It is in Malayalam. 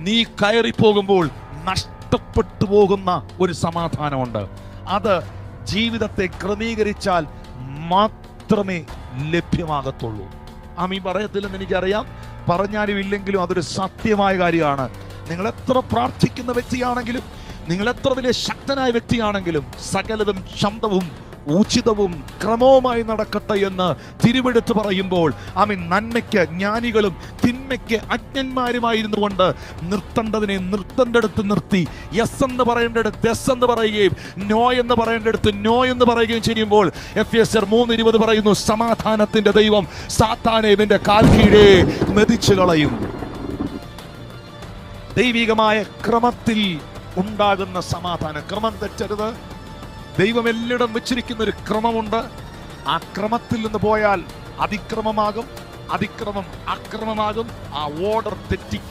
നീ കയറി പോകുമ്പോൾ നഷ്ടപ്പെട്ടു പോകുന്ന ഒരു സമാധാനമുണ്ട്. അത് ജീവിതത്തെ ക്രമീകരിച്ചാൽ മാത്രമേ ലഭ്യമാകത്തുള്ളൂ. ആമീൻ പറയത്തില്ലെന്ന് എനിക്കറിയാം, പറഞ്ഞാലും ഇല്ലെങ്കിലും അതൊരു സത്യമായ കാര്യമാണ്. നിങ്ങൾ എത്ര പ്രാർത്ഥിക്കുന്ന വ്യക്തിയാണെങ്കിലും, നിങ്ങൾ എത്ര വലിയ ശക്തനായ വ്യക്തിയാണെങ്കിലും, സകലതും ശബ്ദവും ഉചിതവും ക്രമവുമായി നടക്കട്ടെ എന്ന് തിരുവെടുത്ത് പറയുമ്പോൾ, ആമീൻ, നന്മയ്ക്ക് ജ്ഞാനികളും തിന്മയ്ക്ക് അജ്ഞന്മാരുമായിരുന്നു കൊണ്ട് നിർത്തേണ്ടതിനെ നിർത്തേണ്ടടുത്ത് നിർത്തി, യെസ് എന്ന് പറയേണ്ടടുത്ത് യെസ് എന്ന് പറയുകയും നോ എന്ന് പറയേണ്ടടുത്ത് നോ എന്ന് പറയുകയും ചെയ്യുമ്പോൾ എഫെസ്യർ 3:20 പറയുന്നു, സമാധാനത്തിന്റെ ദൈവം സാത്താനെ ഇവന്റെ കാൽ കീഴേ മെതിച്ചു കളയും. ദൈവികമായ ക്രമത്തിൽ ഉണ്ടാകുന്ന സമാധാനം. ക്രമം തെറ്റരുത്. ദൈവം എല്ലായിടം വെച്ചിരിക്കുന്ന ഒരു ക്രമമുണ്ട്. ആ ക്രമത്തിൽ നിന്ന് പോയാൽ അതിക്രമമാകും, അതിക്രമം അക്രമമാകും. ആ ഓർഡർ തെറ്റിക്കും.